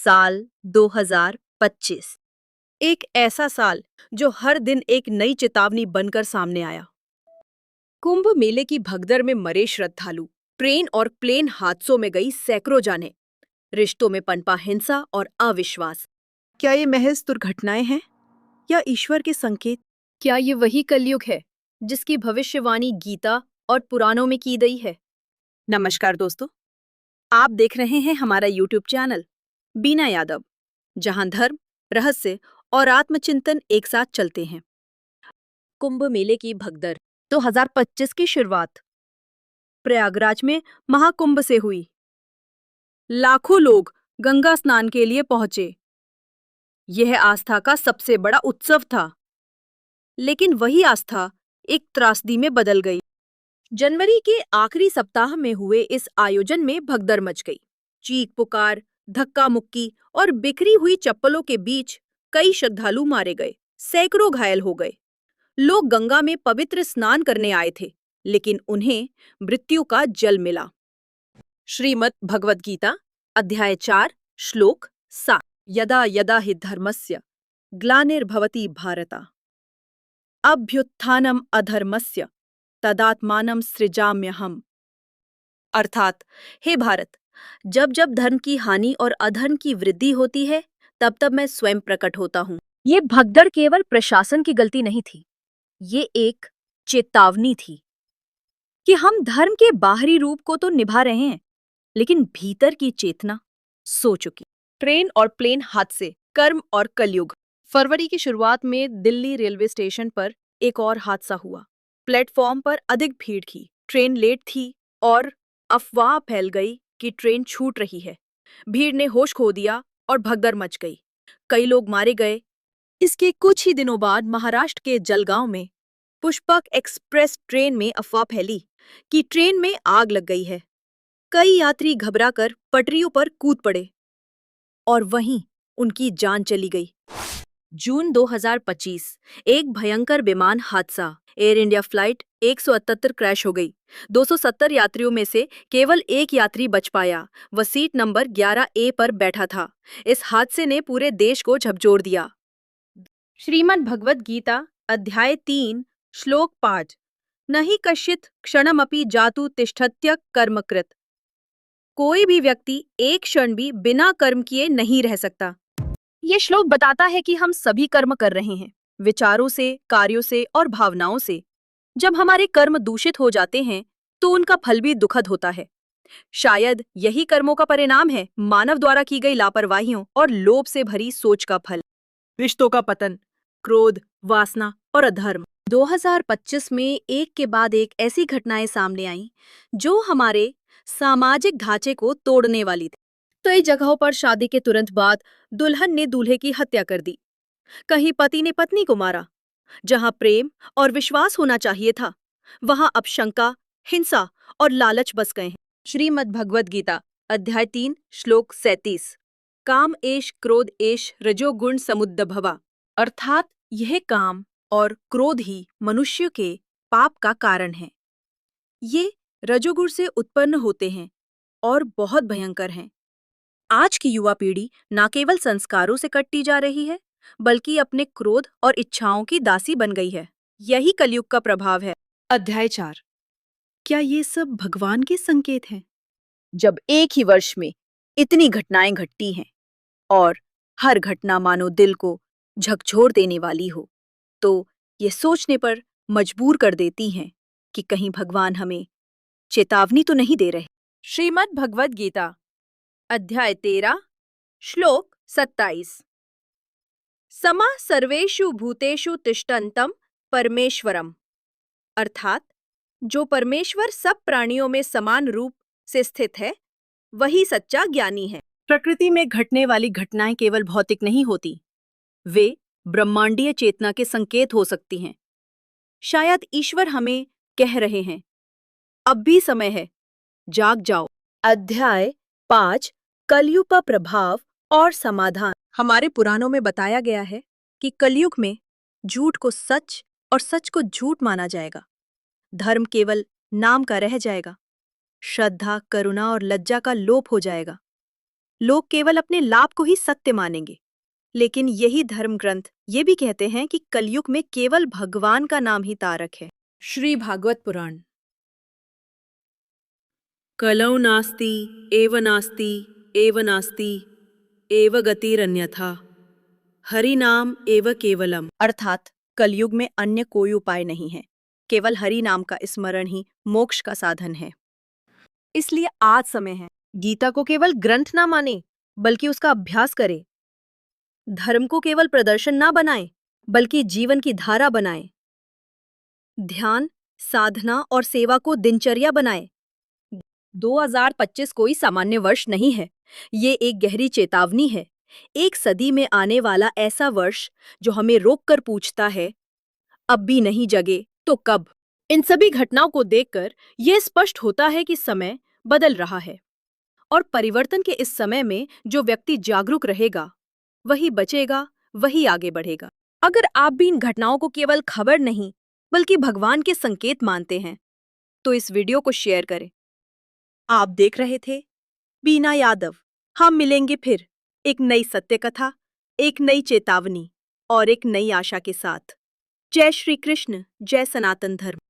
साल 2025, एक ऐसा साल जो हर दिन एक नई चेतावनी बनकर सामने आया। कुंभ मेले की भगदड़ में मरे श्रद्धालु, ट्रेन और प्लेन हादसों में गई सैकड़ों जानें, रिश्तों में पनपा हिंसा और अविश्वास। क्या ये महज दुर्घटनाएं हैं या ईश्वर के संकेत? क्या ये वही कलयुग है जिसकी भविष्यवाणी गीता और पुराणों में की गई है? नमस्कार दोस्तों, आप देख रहे हैं हमारा YouTube चैनल बीना यादव, जहां धर्म, रहस्य और आत्मचिंतन एक साथ चलते हैं। कुंभ मेले की भगदड़ 2025 की शुरुआत प्रयागराज में महाकुंभ से हुई। लाखों लोग गंगा स्नान के लिए पहुंचे। यह आस्था का सबसे बड़ा उत्सव था, लेकिन वही आस्था एक त्रासदी में बदल गई। जनवरी के आखिरी सप्ताह में हुए इस आयोजन में भगदड़ मच गई। चीख पुकार, धक्का मुक्की और बिखरी हुई चप्पलों के बीच कई श्रद्धालु मारे गए, सैकड़ों घायल हो गए। लोग गंगा में पवित्र स्नान करने आए थे, लेकिन उन्हें मृत्यु का जल मिला। श्रीमद् भगवद गीता अध्याय 4 श्लोक 7। यदा यदा हि धर्मस्य ग्लानिर्भवति भारत अभ्युत्थानम अधर्मस्य तदात्मानं सृजाम्यहम्। अर्थात, हे भारत, जब जब धर्म की हानि और अधर्म की वृद्धि होती है, तब तब मैं स्वयं प्रकट होता हूँ। ये भगदड़ केवल प्रशासन की गलती नहीं थी, ये एक चेतावनी थी कि हम धर्म के बाहरी रूप को तो निभा रहे हैं, लेकिन भीतर की चेतना सो चुकी। ट्रेन और प्लेन हादसे, कर्म और कलयुग। फरवरी की शुरुआत में दिल्ली रेलवे स्टेशन पर एक और हादसा हुआ। प्लेटफॉर्म पर अधिक भीड़ थी, ट्रेन लेट थी और अफवाह फैल गई कि ट्रेन छूट रही है। भीड़ ने होश खो दिया और भगदड़ मच गई। कई लोग मारे गए। इसके कुछ ही दिनों बाद महाराष्ट्र के जलगांव में पुष्पक एक्सप्रेस ट्रेन में अफवाह फैली कि ट्रेन में आग लग गई है। कई यात्री घबराकर पटरियों पर कूद पड़े और वहीं उनकी जान चली गई। जून 2025, एक भयंकर विमान हादसा, एयर इंडिया फ्लाइट 178 क्रैश हो गई। 270 यात्रियों में से केवल एक यात्री बच पाया। वह सीट नंबर 11A पर बैठा था। इस हादसे ने पूरे देश को झकझोर दिया। श्रीमद् भगवद गीता अध्याय 3 श्लोक 5। नहि कश्चित् क्षणमपि जातु तिष्ठत्य कर्मकृत। कोई भी व्यक्ति एक क्षण भी बिना कर्म किए नहीं रह सकता। ये श्लोक बताता है कि हम सभी कर्म कर रहे हैं, विचारों से, कार्यों से और भावनाओं से। जब हमारे कर्म दूषित हो जाते हैं, तो उनका फल भी दुखद होता है। शायद यही कर्मों का परिणाम है, मानव द्वारा की गई लापरवाहियों और लोभ से भरी सोच का फल। रिश्तों का पतन, क्रोध, वासना और अधर्म। 2025 में एक के बाद एक ऐसी घटनाएं सामने आईं जो हमारे सामाजिक ढांचे को तोड़ने वाली थी। कई जगहों पर शादी के तुरंत बाद दुल्हन ने दूल्हे की हत्या कर दी। कहीं पति ने पत्नी को मारा। जहां प्रेम और विश्वास होना चाहिए था, वहां अब शंका, हिंसा और लालच बस गए हैं। श्रीमद् भगवद गीता अध्याय 3 श्लोक 37। काम एष क्रोध एष रजोगुण समुद्भवा। अर्थात यह काम और क्रोध ही मनुष्य के पाप का कारण है। ये रजोगुण से उत्पन्न होते हैं और बहुत भयंकर हैं। आज की युवा पीढ़ी न केवल संस्कारों से कटती जा रही है, बल्कि अपने क्रोध और इच्छाओं की दासी बन गई है। यही कलयुग का प्रभाव है। अध्याय 4। क्या ये सब भगवान के संकेत हैं? जब एक ही वर्ष में इतनी घटनाएं घटती हैं और हर घटना मानो दिल को झकझोर देने वाली हो, तो ये सोचने पर मजबूर कर देती हैं कि कहीं भगवान हमें चेतावनी तो नहीं दे रहे। श्रीमद् भगवद गीता अध्याय 13 श्लोक 27। समा सर्वेषु भूतेषु तिष्ठन्तं परमेश्वरम। अर्थात, जो परमेश्वर सब प्राणियों में समान रूप से स्थित है, वही सच्चा ज्ञानी है। प्रकृति में घटने वाली घटनाएं केवल भौतिक नहीं होती, वे ब्रह्मांडीय चेतना के संकेत हो सकती हैं। शायद ईश्वर हमें कह रहे हैं, अब भी समय है, जाग जाओ। अध्याय 5 कलयुग का प्रभाव और समाधान। हमारे पुराणों में बताया गया है कि कलयुग में झूठ को सच और सच को झूठ माना जाएगा। धर्म केवल नाम का रह जाएगा। श्रद्धा, करुणा और लज्जा का लोप हो जाएगा। लोग केवल अपने लाभ को ही सत्य मानेंगे। लेकिन यही धर्म ग्रंथ ये भी कहते हैं कि कलयुग में केवल भगवान का नाम ही तारक है। श्री भागवत पुराण। कलौ नास्ति एव नास्ति एव नास्ति एव गतिरन्यथा हरि नाम एव केवलम। अर्थात कलयुग में अन्य कोई उपाय नहीं है, केवल हरि नाम का स्मरण ही मोक्ष का साधन है। इसलिए आज समय है, गीता को केवल ग्रंथ ना माने बल्कि उसका अभ्यास करे। धर्म को केवल प्रदर्शन ना बनाए बल्कि जीवन की धारा बनाए। ध्यान, साधना और सेवा को दिनचर्या बनाए। 2025 कोई सामान्य वर्ष नहीं है, ये एक गहरी चेतावनी है। एक सदी में आने वाला ऐसा वर्ष जो हमें रोककर पूछता है, अब भी नहीं जगे तो कब। इन सभी घटनाओं को देखकर यह स्पष्ट होता है कि समय बदल रहा है और परिवर्तन के इस समय में जो व्यक्ति जागरूक रहेगा वही बचेगा, वही आगे बढ़ेगा। अगर आप भी इन घटनाओं को केवल खबर नहीं बल्कि भगवान के संकेत मानते हैं तो इस वीडियो को शेयर करें। आप देख रहे थे बीना यादव। हम मिलेंगे फिर एक नई सत्य कथा, एक नई चेतावनी और एक नई आशा के साथ। जय श्री कृष्ण, जय सनातन धर्म।